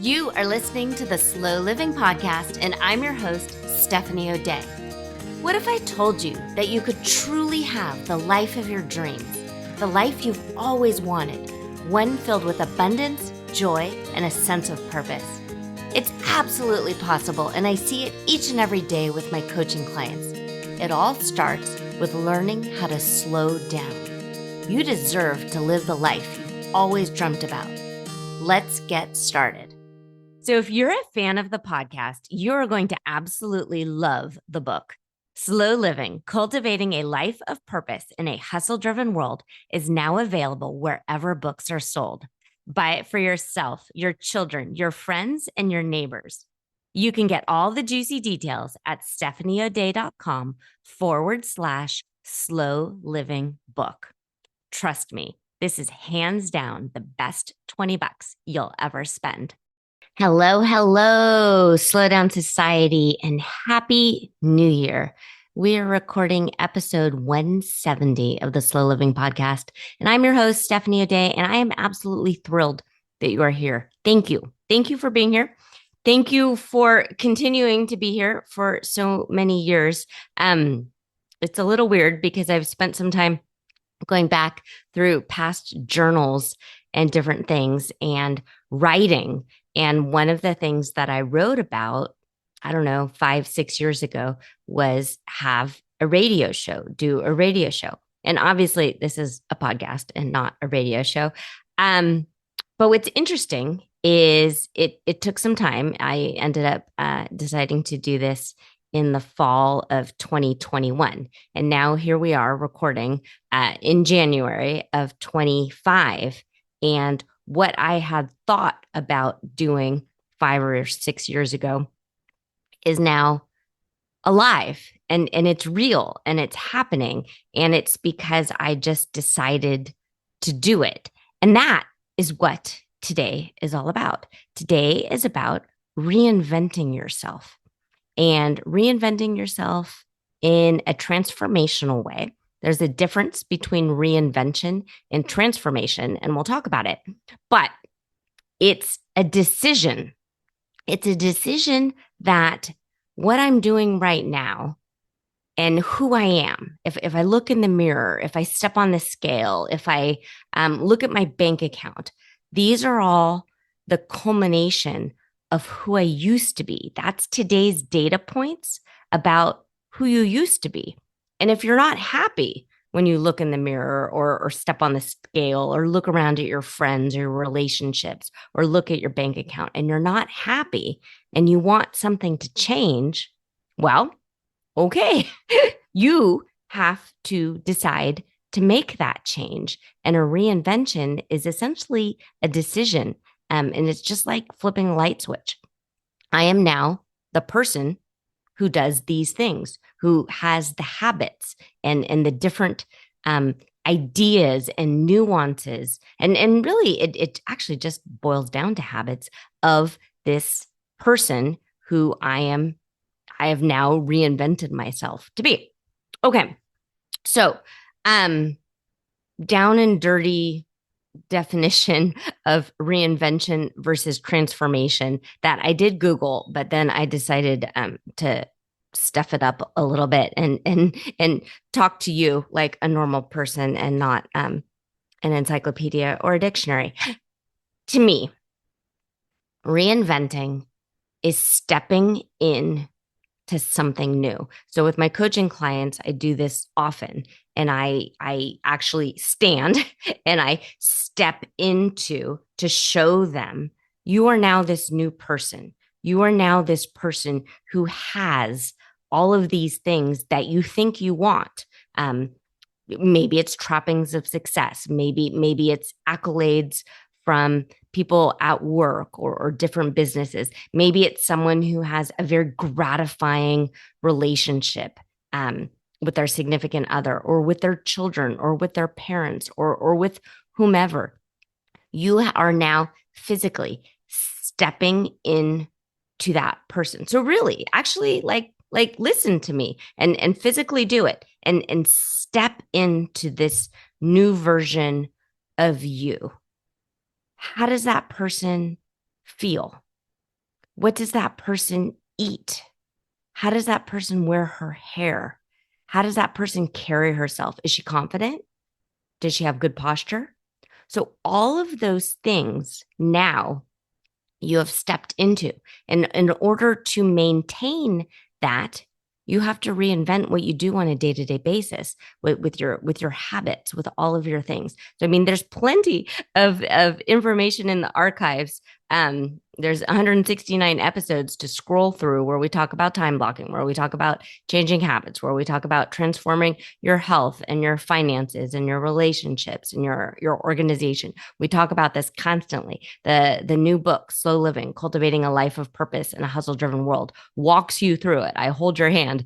You are listening to the Slow Living Podcast, and I'm your host, Stephanie O'Day. What if I told you that you could truly have the life of your dreams, the life you've always wanted, one filled with abundance, joy, and a sense of purpose? It's absolutely possible, and I see it each and every day with my coaching clients. It all starts with learning how to slow down. You deserve to live the life you've always dreamt about. Let's get started. So if you're a fan of the podcast, you're going to absolutely love the book. Slow Living, Cultivating a Life of Purpose in a Hustle-Driven World is now available wherever books are sold. Buy it for yourself, your children, your friends, and your neighbors. You can get all the juicy details at stephanieoday.com/slow living book. Trust me, this is hands down the best $20 you'll ever spend. Hello, Slow Down Society, and Happy New Year. We are recording episode 170 of the Slow Living Podcast, and I'm your host, Stephanie O'Day, and I am absolutely thrilled that you are here. Thank you. Thank you for being here. Thank you for continuing to be here for so many years. It's a little weird because I've spent some time going back through past journals and different things and writing. And one of the things that I wrote about, 5-6 years ago, was have a radio show, do a radio show. And obviously this is a podcast and not a radio show. But what's interesting is it took some time. I ended up deciding to do this in the fall of 2021. And now here we are recording in January of 25. And what I had thought about doing 5 or 6 years ago is now alive, and it's real, and it's happening. And it's because I just decided to do it. And that is what today is all about. Today is about reinventing yourself, and reinventing yourself in a transformational way. There's a difference between reinvention and transformation, and we'll talk about it. But it's a decision. It's a decision that what I'm doing right now and who I am, if I look in the mirror, if I step on the scale, if I look at my bank account, these are all the culmination of who I used to be. That's today's data points about who you used to be. And if you're not happy when you look in the mirror or step on the scale or look around at your friends or your relationships or look at your bank account and you're not happy and you want something to change, well, okay, you have to decide to make that change. And a reinvention is essentially a decision. And it's just like flipping a light switch. I am now the person who does these things, who has the habits and the different ideas and nuances. And really, it actually just boils down to habits of this person who I have now reinvented myself to be. Okay. So, down and dirty definition of reinvention versus transformation that I did Google, but then I decided to stuff it up a little bit and talk to you like a normal person and not an encyclopedia or a dictionary. To me, reinventing is stepping in to something new. So with my coaching clients, I do this often, and I actually stand and I step into to show them you are now this new person. You are now this person who has all of these things that you think you want. Maybe it's trappings of success. Maybe it's accolades from people at work or different businesses. Maybe it's someone who has a very gratifying relationship with their significant other or with their children or with their parents or with whomever. You are now physically stepping in to that person. So really, actually, like listen to me and physically do it and step into this new version of you. How does that person feel? What does that person eat? How does that person wear her hair? How does that person carry herself? Is she confident? Does she have good posture? So, all of those things now you have stepped into. And in order to maintain that, you have to reinvent what you do on a day-to-day basis with your habits, with all of your things. So I mean, there's plenty of information in the archives. There's 169 episodes to scroll through where we talk about time blocking, where we talk about changing habits, where we talk about transforming your health and your finances and your relationships and your organization. We talk about this constantly. The new book, Slow Living, Cultivating a Life of Purpose in a Hustle-Driven World, walks you through it. I hold your hand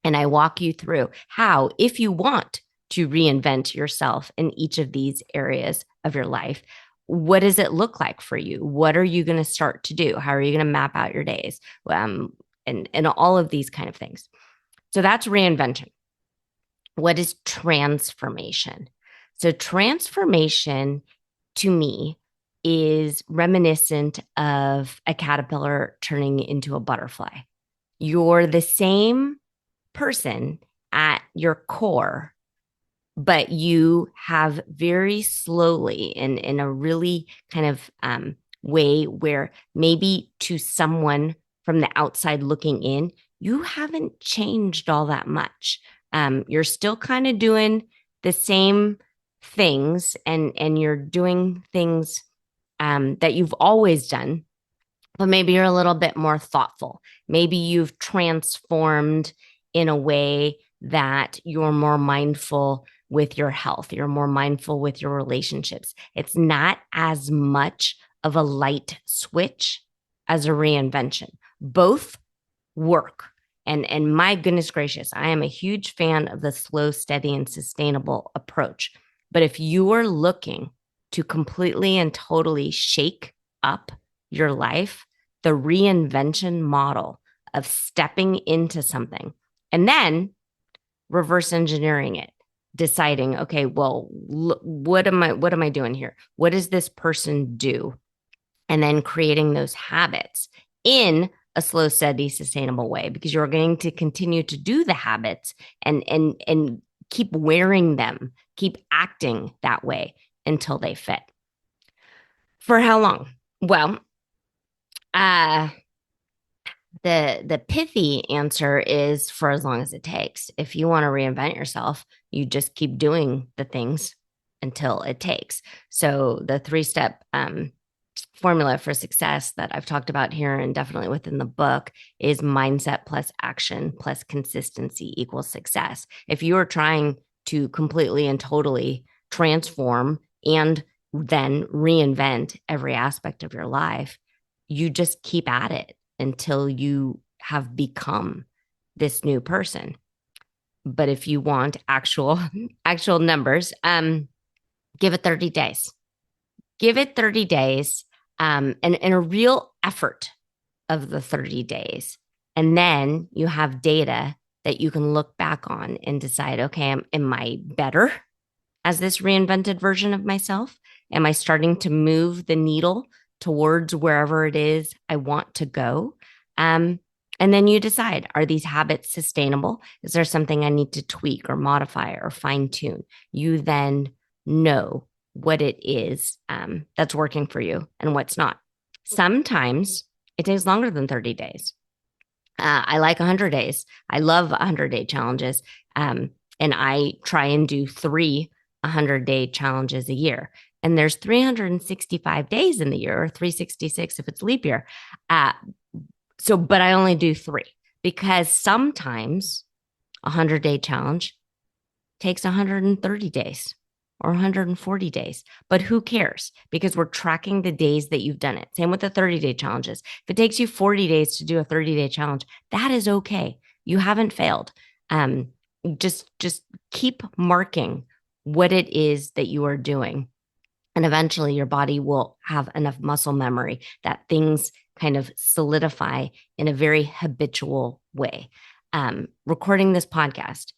and I walk you through how, if you want to reinvent yourself in each of these areas of your life, what does it look like for you? What are you going to start to do? How are you going to map out your days? And all of these kind of things. So that's reinvention. What is transformation? So transformation to me is reminiscent of a caterpillar turning into a butterfly. You're the same person at your core, but you have very slowly in a really kind of way where maybe to someone from the outside looking in, you haven't changed all that much. You're still kind of doing the same things and you're doing things that you've always done, but maybe you're a little bit more thoughtful. Maybe you've transformed in a way that you're more mindful with your health. You're more mindful with your relationships. It's not as much of a light switch as a reinvention. Both work. And my goodness gracious, I am a huge fan of the slow, steady, and sustainable approach. But if you are looking to completely and totally shake up your life, the reinvention model of stepping into something and then reverse engineering it, deciding, okay, well, what am I doing here? What does this person do? And then creating those habits in a slow, steady, sustainable way, because you're going to continue to do the habits and keep wearing them, keep acting that way until they fit. For how long? Well, uh, the pithy answer is for as long as it takes. If you want to reinvent yourself, you just keep doing the things until it takes. So the 3-step formula for success that I've talked about here and definitely within the book is mindset plus action plus consistency equals success. If you are trying to completely and totally transform and then reinvent every aspect of your life, you just keep at it until you have become this new person. But if you want actual numbers, give it 30 days. Give it 30 days and a real effort of the 30 days. And then you have data that you can look back on and decide, okay, am I better as this reinvented version of myself? Am I starting to move the needle towards wherever it is I want to go? And then you decide, are these habits sustainable? Is there something I need to tweak or modify or fine tune? You then know what it is that's working for you and what's not. Sometimes it takes longer than 30 days. I like 100 days. I love 100-day challenges. And I try and do 3 100-day challenges a year. And there's 365 days in the year, or 366 if it's leap year. But I only do 3 because sometimes a 100-day challenge takes 130 days or 140 days. But who cares? Because we're tracking the days that you've done it. Same with the 30-day challenges. If it takes you 40 days to do a 30-day challenge, that is okay. You haven't failed. Just keep marking what it is that you are doing. And eventually your body will have enough muscle memory that things kind of solidify in a very habitual way. Recording this podcast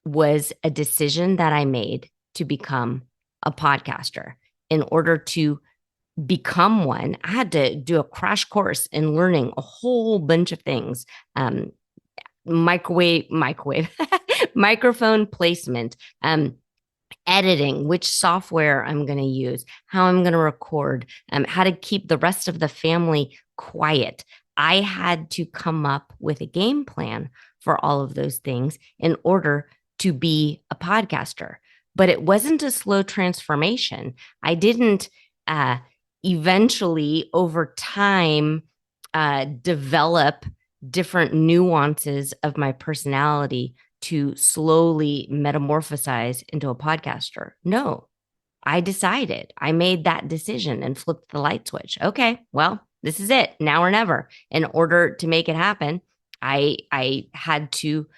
was a decision that I made to become a podcaster in order to become one, I had to do a crash course in learning a whole bunch of things. Um, microwave, microphone placement, editing, which software I'm going to use, how I'm going to record, how to keep the rest of the family quiet. I had to come up with a game plan for all of those things in order to be a podcaster. But it wasn't a slow transformation. I didn't uh, eventually, over time, develop different nuances of my personality to slowly metamorphosize into a podcaster. No, I decided, I made that decision and flipped the light switch. Okay, well, this is it, now or never. In order to make it happen, I had to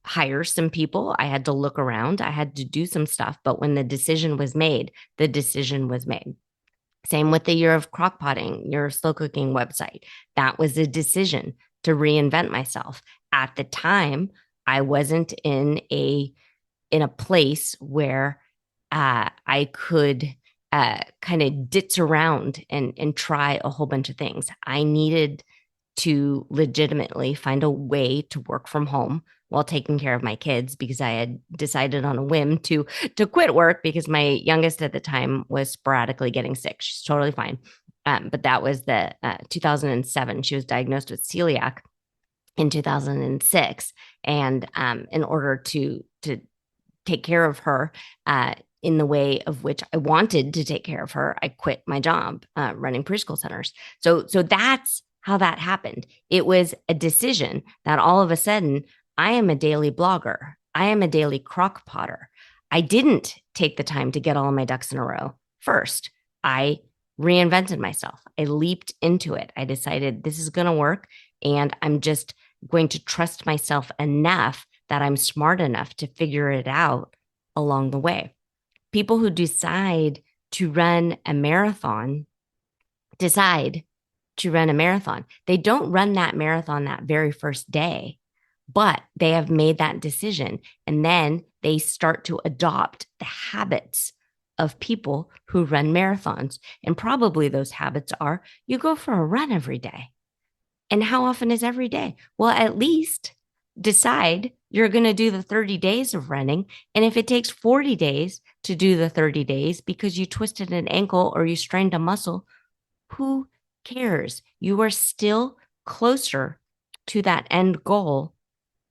hire some people. I had to look around. I had to do some stuff. But when the decision was made, the decision was made. Same with the year of crockpotting, your slow cooking website. That was a decision to reinvent myself. At the time, I wasn't in a place where I could kind of ditz around and try a whole bunch of things. I needed to legitimately find a way to work from home while taking care of my kids because I had decided on a whim to quit work because my youngest at the time was sporadically getting sick. She's totally fine. But that was the 2007. She was diagnosed with celiac in 2006. And in order to take care of her in the way of which I wanted to take care of her, I quit my job running preschool centers. So that's how that happened. It was a decision that all of a sudden I am a daily blogger. I am a daily crock potter. I didn't take the time to get all of my ducks in a row first. I reinvented myself. I leaped into it. I decided this is going to work. And I'm just going to trust myself enough that I'm smart enough to figure it out along the way. People who decide to run a marathon decide to run a marathon. They don't run that marathon that very first day, but they have made that decision. And then they start to adopt the habits of people who run marathons. And probably those habits are you go for a run every day. And how often is every day? Well, at least decide you're going to do the 30 days of running. And if it takes 40 days to do the 30 days because you twisted an ankle or you strained a muscle, who cares? You are still closer to that end goal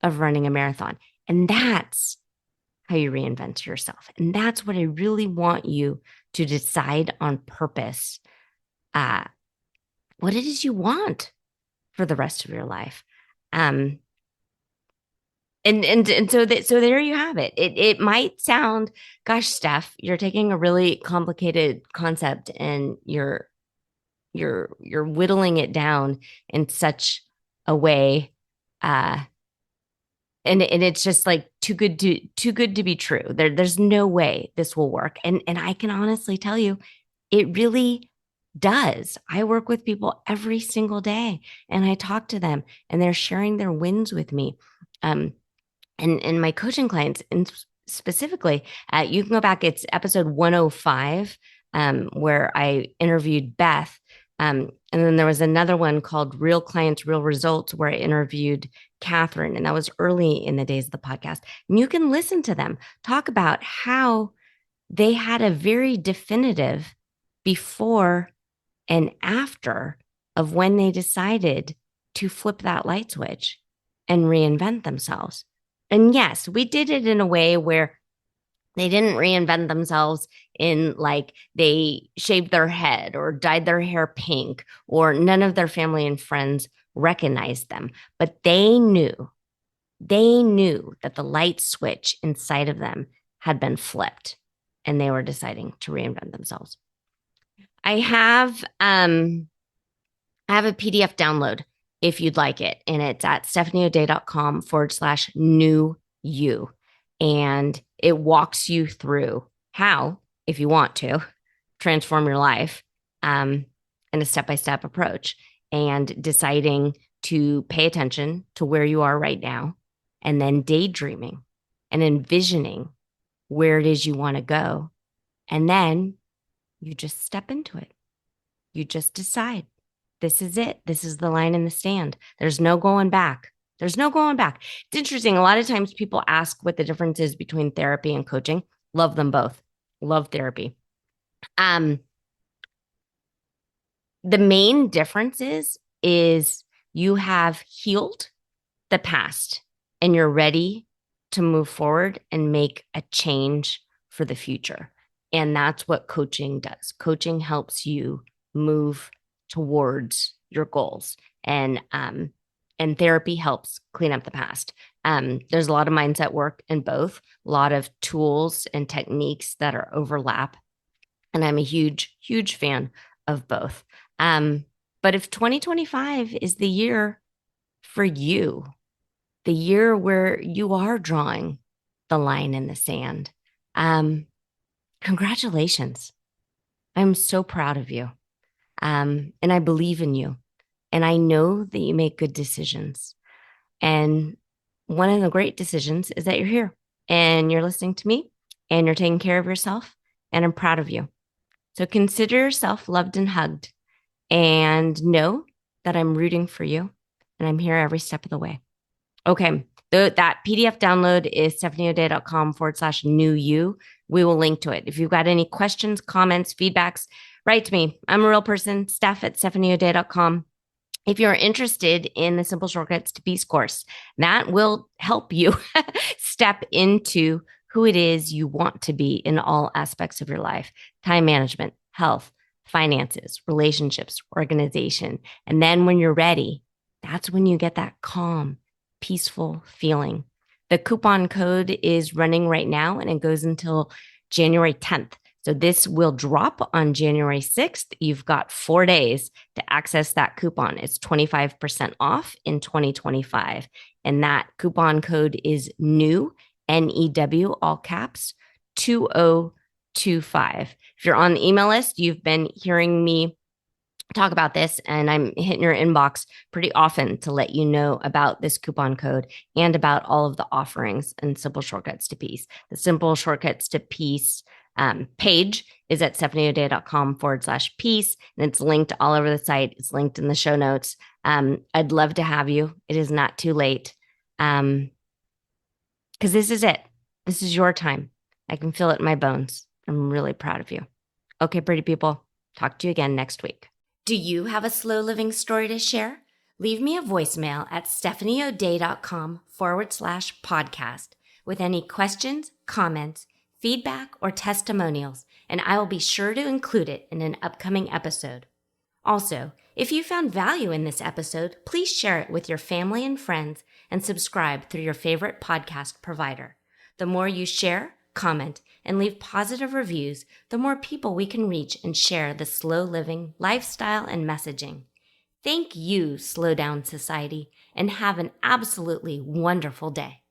of running a marathon. And that's how you reinvent yourself. And that's what I really want you to decide on purpose. What it is you want for the rest of your life. Um, and so there you have it. It might sound, gosh, Steph, you're taking a really complicated concept and you're whittling it down in such a way, and it's just like too good to be true. There's no way this will work. And I can honestly tell you, it really does. I work with people every single day and I talk to them and they're sharing their wins with me. And my coaching clients, and specifically, you can go back. It's episode 105, where I interviewed Beth. And then there was another one called Real Clients, Real Results, where I interviewed Catherine. And that was early in the days of the podcast. And you can listen to them talk about how they had a very definitive before and after of when they decided to flip that light switch and reinvent themselves. And yes, we did it in a way where they didn't reinvent themselves in like they shaved their head or dyed their hair pink or none of their family and friends recognized them. But they knew that the light switch inside of them had been flipped and they were deciding to reinvent themselves. I have a PDF download if you'd like it. And it's at stephanieoday.com/new you. And it walks you through how, if you want to, transform your life in a step-by-step approach and deciding to pay attention to where you are right now and then daydreaming and envisioning where it is you want to go. And then you just step into it. You just decide. This is it. This is the line in the sand. There's no going back. There's no going back. It's interesting. A lot of times people ask what the difference is between therapy and coaching. Love them both. Love therapy. The main difference is you have healed the past and you're ready to move forward and make a change for the future. And that's what coaching does. Coaching helps you move towards your goals, and therapy helps clean up the past. There's a lot of mindset work in both, a lot of tools and techniques that are overlap, and I'm a huge fan of both. But if 2025 is the year for you, the year where you are drawing the line in the sand, congratulations. I'm so proud of you. And I believe in you. And I know that you make good decisions. And one of the great decisions is that you're here and you're listening to me and you're taking care of yourself. And I'm proud of you. So consider yourself loved and hugged, and know that I'm rooting for you and I'm here every step of the way. Okay. That PDF download is stephanieodea.com/new you. We will link to it. If you've got any questions, comments, feedbacks, write to me. I'm a real person, steph@stephanieodea.com. If you're interested in the Simple Shortcuts to Peace course, that will help you step into who it is you want to be in all aspects of your life: time management, health, finances, relationships, organization. And then when you're ready, that's when you get that calm, peaceful feeling. The coupon code is running right now and it goes until January 10th. So this will drop on January 6th. You've got 4 days to access that coupon. It's 25% off in 2025. And that coupon code is NEW, NEW, all caps, 2025. If you're on the email list, you've been hearing me talk about this, and I'm hitting your inbox pretty often to let you know about this coupon code and about all of the offerings and Simple Shortcuts to Peace. The Simple Shortcuts to Peace page is at stephanieodea.com/peace, and it's linked all over the site. It's linked in the show notes. I'd love to have you. It is not too late, because this is it. This is your time. I can feel it in my bones. I'm really proud of you. Okay, pretty people. Talk to you again next week. Do you have a slow living story to share? Leave me a voicemail at stephanieodea.com/podcast with any questions, comments, feedback, or testimonials, and I will be sure to include it in an upcoming episode. Also, if you found value in this episode, please share it with your family and friends and subscribe through your favorite podcast provider. The more you share, comment, and leave positive reviews, the more people we can reach and share the slow living lifestyle and messaging. Thank you, Slow Down Society, and have an absolutely wonderful day.